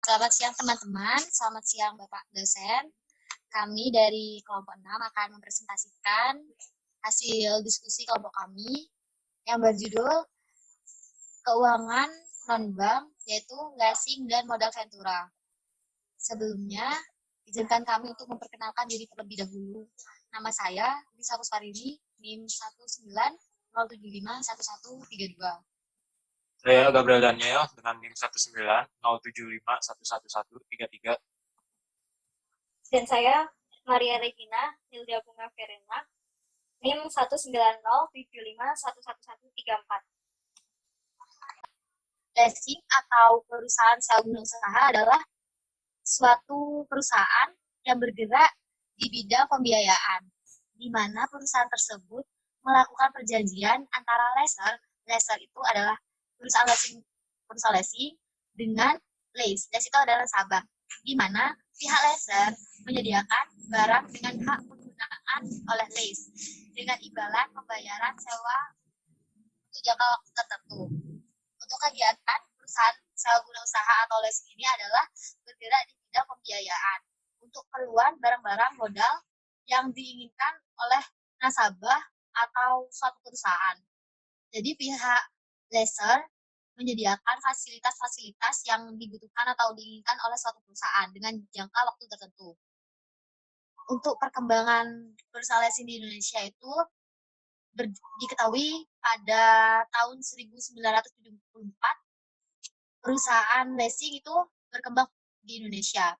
Selamat siang teman-teman, selamat siang Bapak dosen. Kami dari kelompok 6 akan mempresentasikan hasil diskusi kelompok kami yang berjudul Keuangan Non-Bank, yaitu leasing dan modal ventura. Sebelumnya, izinkan kami untuk memperkenalkan diri terlebih dahulu. Nama saya Lisa Kusparini, NIM 190751132. Saya Gabriel Daniel dengan NIM 19075111133. Dan saya Maria Regina Hilda Bunga Verena, NIM 19075111134. Leasing atau perusahaan sewa guna usaha adalah suatu perusahaan yang bergerak di bidang pembiayaan, di mana perusahaan tersebut melakukan perjanjian antara lessor itu adalah perusahaan leasing dengan lease itu adalah nasabah, di mana pihak lessor menyediakan barang dengan hak penggunaan oleh lease dengan imbalan pembayaran sewa untuk jangka waktu tertentu. Untuk kegiatan perusahaan sewa guna usaha atau leasing ini adalah bergerak di bidang pembiayaan untuk keperluan barang-barang modal yang diinginkan oleh nasabah atau suatu perusahaan. Jadi pihak lessor menyediakan fasilitas-fasilitas yang dibutuhkan atau diinginkan oleh suatu perusahaan dengan jangka waktu tertentu. Untuk perkembangan perusahaan leasing di Indonesia itu diketahui pada tahun 1974 perusahaan leasing itu berkembang di Indonesia.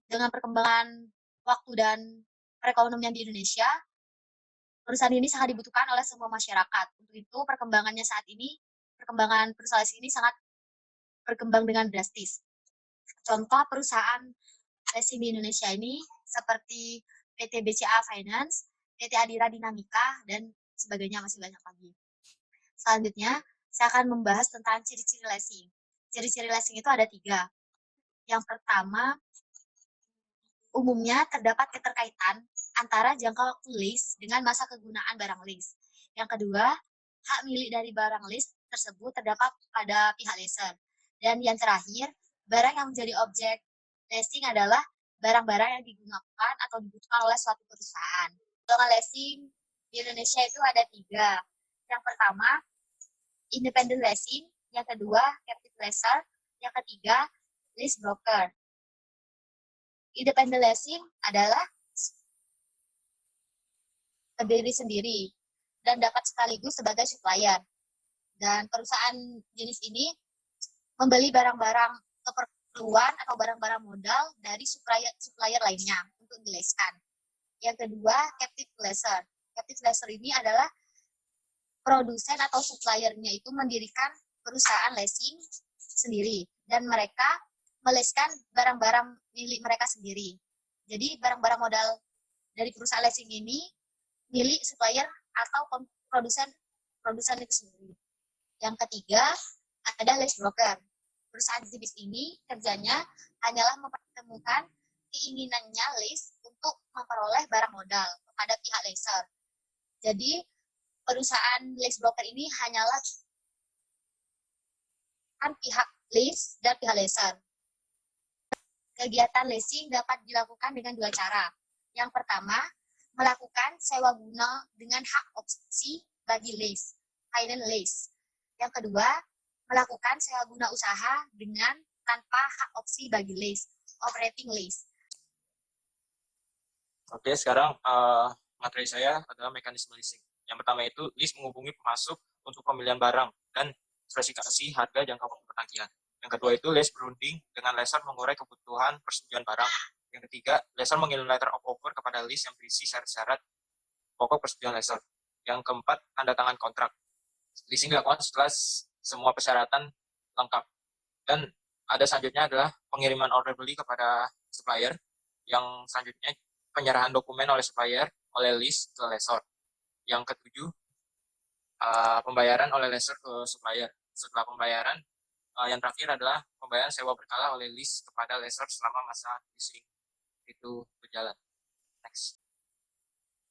Dengan perkembangan waktu dan perekonomian di Indonesia, perusahaan ini sangat dibutuhkan oleh semua masyarakat. Untuk itu perkembangannya saat ini, perkembangan perusahaan leasing ini sangat berkembang dengan drastis. Contoh perusahaan leasing di Indonesia ini seperti PT BCA Finance, PT Adira Dinamika, dan sebagainya, masih banyak lagi. Selanjutnya, saya akan membahas tentang ciri-ciri leasing. Ciri-ciri leasing itu ada 3. Yang pertama, umumnya terdapat keterkaitan antara jangka waktu lease dengan masa kegunaan barang lease. Yang kedua, hak milik dari barang lease tersebut terdapat pada pihak lessor. Dan yang terakhir, barang yang menjadi objek leasing adalah barang-barang yang digunakan atau dibutuhkan oleh suatu perusahaan. Golongan leasing di Indonesia itu ada 3. Yang pertama, independent leasing. Yang kedua, captive lessor. Yang ketiga, lease broker. Independent leasing adalah berdiri sendiri dan dapat sekaligus sebagai supplier. Dan perusahaan jenis ini membeli barang-barang keperluan atau barang-barang modal dari supplier lainnya untuk dileaskan. Yang kedua, captive lessor. Captive lessor ini adalah produsen atau suppliernya itu mendirikan perusahaan leasing sendiri dan mereka meleaskan barang-barang milik mereka sendiri. Jadi barang-barang modal dari perusahaan leasing ini milik supplier atau produsen itu sendiri. Yang ketiga ada lease broker. Perusahaan jenis ini kerjanya hanyalah mempertemukan keinginannya lease untuk memperoleh barang modal kepada pihak lessor. Jadi perusahaan lease broker ini hanyalah pihak lease dan pihak lessor. Kegiatan leasing dapat dilakukan dengan 2 cara. Yang pertama, melakukan sewa guna dengan hak opsi bagi lease, finance lease. Yang kedua, melakukan sewa guna usaha dengan tanpa hak opsi bagi lease, operating lease. Oke, sekarang materi saya adalah mekanisme leasing. Yang pertama itu, lease menghubungi pemasok untuk pembelian barang dan spesifikasi harga jangka waktu penagihan. Yang kedua itu, lease berunding dengan lessor mengurai kebutuhan persetujuan barang. Yang ketiga, lessor mengirim letter of offer kepada lease yang berisi syarat-syarat pokok persetujuan lessor. Yang keempat, tanda tangan kontrak. Leasing dilakukan setelah semua persyaratan lengkap. Dan ada selanjutnya adalah pengiriman order beli kepada supplier. Yang selanjutnya, penyerahan dokumen oleh supplier oleh lease ke lessor. Yang ketujuh, pembayaran oleh lessor ke supplier. Setelah pembayaran, yang terakhir adalah pembayaran sewa berkala oleh lease kepada lessor selama masa leasing itu berjalan. Next.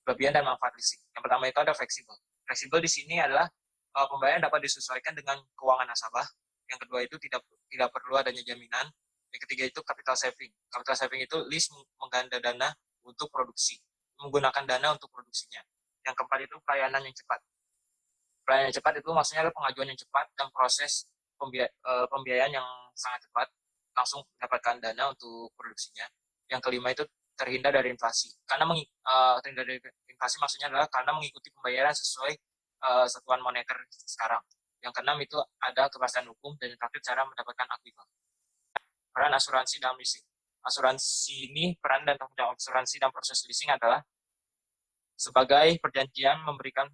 Kelebihan dan manfaat leasing. Yang pertama itu ada fleksibel. Fleksibel di sini adalah pembayaran dapat disesuaikan dengan keuangan nasabah. Yang kedua itu tidak perlu adanya jaminan. Yang ketiga itu capital saving. Capital saving itu list mengganda dana untuk produksi, menggunakan dana untuk produksinya. Yang keempat itu pelayanan yang cepat. Pelayanan yang cepat itu maksudnya adalah pengajuan yang cepat dan proses pembiayaan yang sangat cepat, langsung mendapatkan dana untuk produksinya. Yang kelima itu terhindar dari inflasi. Karena terhindar dari inflasi maksudnya adalah karena mengikuti pembayaran sesuai satuan moneter sekarang. Yang keenam itu ada kepastian hukum, dan yang terakhir cara mendapatkan akuifer. Peran asuransi dalam leasing. Asuransi ini, peran dan tanggung jawab asuransi dalam proses leasing adalah sebagai perjanjian memberikan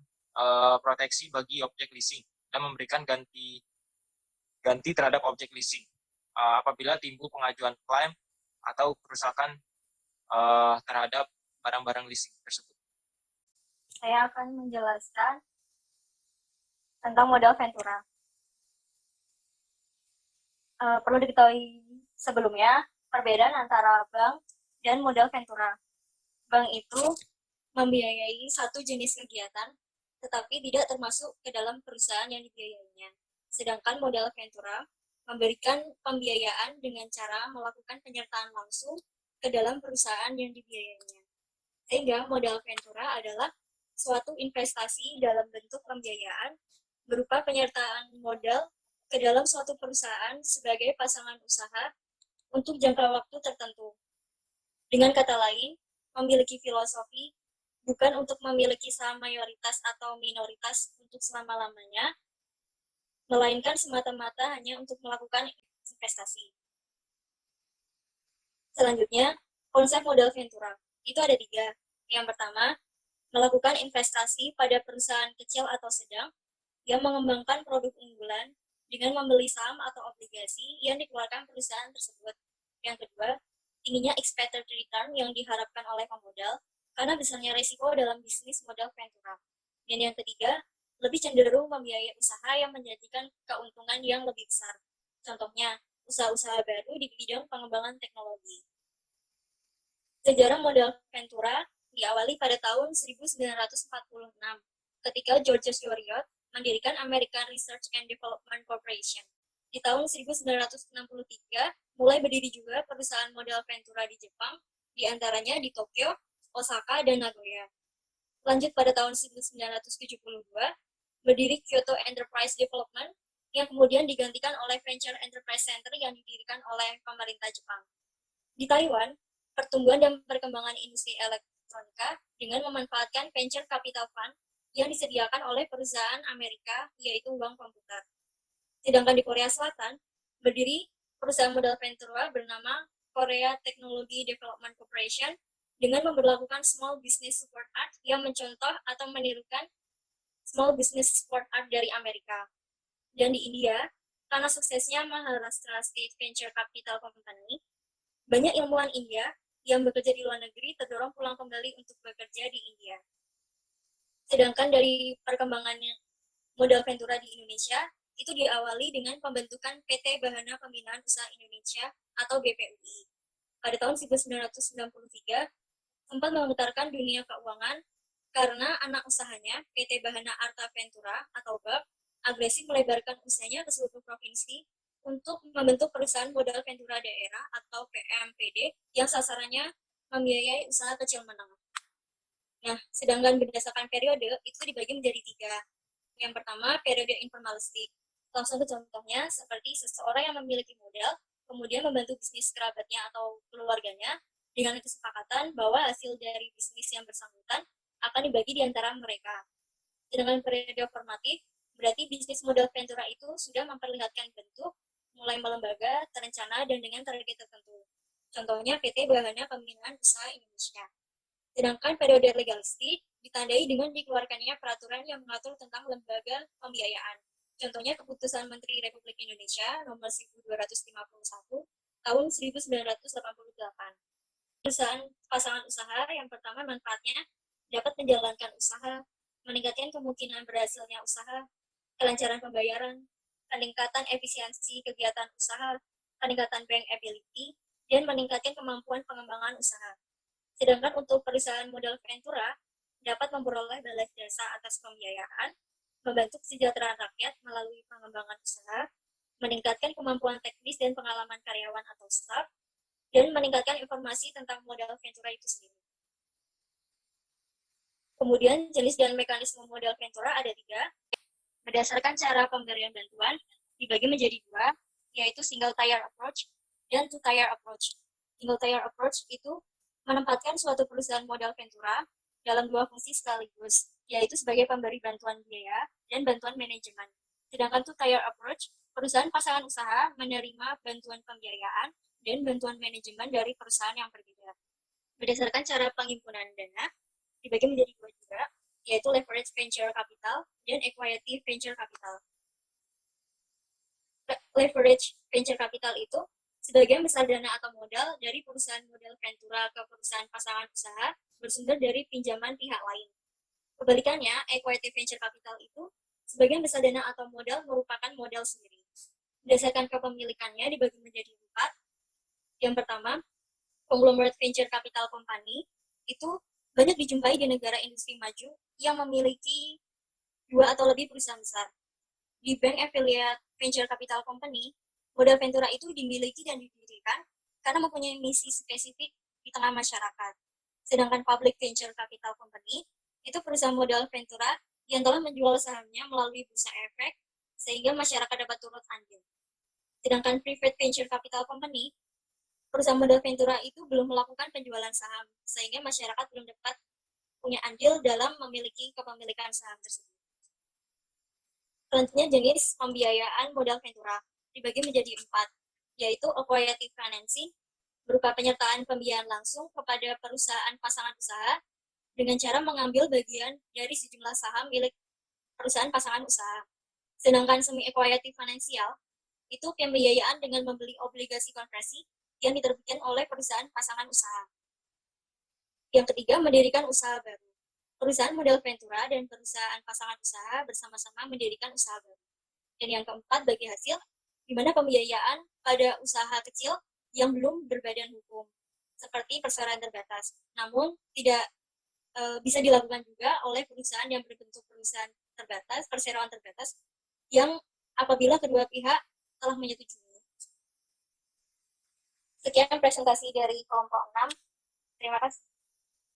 proteksi bagi objek leasing dan memberikan ganti terhadap objek leasing apabila timbul pengajuan klaim atau kerusakan terhadap barang-barang leasing tersebut. Saya akan menjelaskan tentang modal Ventura. Perlu diketahui sebelumnya perbedaan antara bank dan modal Ventura. Bank itu membiayai satu jenis kegiatan, tetapi tidak termasuk ke dalam perusahaan yang dibiayainya. Sedangkan modal Ventura memberikan pembiayaan dengan cara melakukan penyertaan langsung ke dalam perusahaan yang dibiayainya. Sehingga modal Ventura adalah suatu investasi dalam bentuk pembiayaan berupa penyertaan modal ke dalam suatu perusahaan sebagai pasangan usaha untuk jangka waktu tertentu. Dengan kata lain, memiliki filosofi bukan untuk memiliki saham mayoritas atau minoritas untuk selama-lamanya, melainkan semata-mata hanya untuk melakukan investasi. Selanjutnya, konsep modal Ventura. Itu ada 3. Yang pertama, melakukan investasi pada perusahaan kecil atau sedang yang mengembangkan produk unggulan dengan membeli saham atau obligasi yang dikeluarkan perusahaan tersebut. Yang kedua, tingginya expected return yang diharapkan oleh pemodal karena besarnya risiko dalam bisnis modal Ventura. Dan yang ketiga, lebih cenderung membiayai usaha yang menjanjikan keuntungan yang lebih besar. Contohnya, usaha-usaha baru di bidang pengembangan teknologi. Sejarah modal Ventura diawali pada tahun 1946 ketika George Soriot mendirikan American Research and Development Corporation. Di tahun 1963 mulai berdiri juga perusahaan modal Ventura di Jepang, di antaranya di Tokyo, Osaka, dan Nagoya. Lanjut pada tahun 1972, berdiri Kyoto Enterprise Development yang kemudian digantikan oleh Venture Enterprise Center yang didirikan oleh pemerintah Jepang. Di Taiwan, pertumbuhan dan perkembangan industri elektronika dengan memanfaatkan venture capital fund yang disediakan oleh perusahaan Amerika, yaitu uang komputer. Sedangkan di Korea Selatan, berdiri perusahaan modal Ventura bernama Korea Technology Development Corporation dengan memperlakukan Small Business Support Act yang mencontoh atau menirukan Small Business Support Act dari Amerika. Dan di India, karena suksesnya Maharashtra State Venture Capital Company, banyak ilmuwan India yang bekerja di luar negeri terdorong pulang kembali untuk bekerja di India. Sedangkan dari perkembangannya modal Ventura di Indonesia, itu diawali dengan pembentukan PT Bahana Pembinaan Usaha Indonesia atau BPUI. Pada tahun 1993, sempat memutarkan dunia keuangan karena anak usahanya, PT Bahana Arta Ventura atau BAV, agresif melebarkan usahanya ke seluruh provinsi untuk membentuk perusahaan modal Ventura daerah atau PMPD yang sasarannya membiayai usaha kecil menengah. Nah, sedangkan berdasarkan periode itu dibagi menjadi 3. Yang pertama, periode informalistik. Langsung ke contohnya, seperti seseorang yang memiliki modal, kemudian membantu bisnis kerabatnya atau keluarganya dengan kesepakatan bahwa hasil dari bisnis yang bersangkutan akan dibagi di antara mereka. Sedangkan periode formatif, berarti bisnis modal Ventura itu sudah memperlihatkan bentuk, mulai melembaga, terencana, dan dengan target tertentu. Contohnya PT Bahana Pembinaan Usaha Indonesia. Sedangkan periode legalistik ditandai dengan dikeluarkannya peraturan yang mengatur tentang lembaga pembiayaan. Contohnya Keputusan Menteri Republik Indonesia nomor 1251 tahun 1988. Perusahaan pasangan usaha yang pertama manfaatnya dapat menjalankan usaha, meningkatkan kemungkinan berhasilnya usaha, kelancaran pembayaran, peningkatan efisiensi kegiatan usaha, peningkatan bankability, dan meningkatkan kemampuan pengembangan usaha. Sedangkan untuk perusahaan modal Ventura dapat memperoleh balas jasa atas pembiayaan, membantu kesejahteraan rakyat melalui pengembangan usaha, meningkatkan kemampuan teknis dan pengalaman karyawan atau staff, dan meningkatkan informasi tentang modal Ventura itu sendiri. Kemudian jenis dan mekanisme modal Ventura ada 3. Berdasarkan cara pemberian bantuan, dibagi menjadi 2, yaitu single tier approach dan two tier approach. Single tier approach itu menempatkan suatu perusahaan modal Ventura dalam 2 fungsi sekaligus, yaitu sebagai pemberi bantuan biaya dan bantuan manajemen. Sedangkan two tier approach, perusahaan pasangan usaha menerima bantuan pembiayaan dan bantuan manajemen dari perusahaan yang berbeda. Berdasarkan cara penghimpunan dana, dibagi menjadi 2 juga, yaitu leverage venture capital dan acquisitive venture capital. Leverage venture capital itu sebagian besar dana atau modal dari perusahaan modal Ventura ke perusahaan pasangan usaha bersumber dari pinjaman pihak lain. Kebalikannya, acquisitive venture capital itu sebagian besar dana atau modal merupakan modal sendiri. Berdasarkan kepemilikannya dibagi menjadi 4. Yang pertama, conglomerate venture capital company itu banyak dijumpai di negara industri maju yang memiliki 2 atau lebih perusahaan besar. Di bank affiliate venture capital company, modal Ventura itu dimiliki dan didirikan karena mempunyai misi spesifik di tengah masyarakat. Sedangkan public venture capital company itu perusahaan modal Ventura yang telah menjual sahamnya melalui bursa efek sehingga masyarakat dapat turut andil. Sedangkan private venture capital company, perusahaan modal Ventura itu belum melakukan penjualan saham sehingga masyarakat belum dapat punya andil dalam memiliki kepemilikan saham tersebut. Selanjutnya jenis pembiayaan modal Ventura dibagi menjadi 4, yaitu acquisitive financing berupa penyertaan pembiayaan langsung kepada perusahaan pasangan usaha dengan cara mengambil bagian dari sejumlah saham milik perusahaan pasangan usaha. Sedangkan semi-acquisitive financial itu pembiayaan dengan membeli obligasi konversi yang diterbitkan oleh perusahaan pasangan usaha. Yang ketiga, mendirikan usaha baru. Perusahaan modal Ventura dan perusahaan pasangan usaha bersama-sama mendirikan usaha baru. Dan yang keempat, bagi hasil, di mana pembiayaan pada usaha kecil yang belum berbadan hukum, seperti perseroan terbatas. Namun, tidak bisa dilakukan juga oleh perusahaan yang berbentuk perusahaan terbatas, perseroan terbatas, yang apabila kedua pihak telah menyetujui. Sekian presentasi dari kelompok 6. Terima kasih.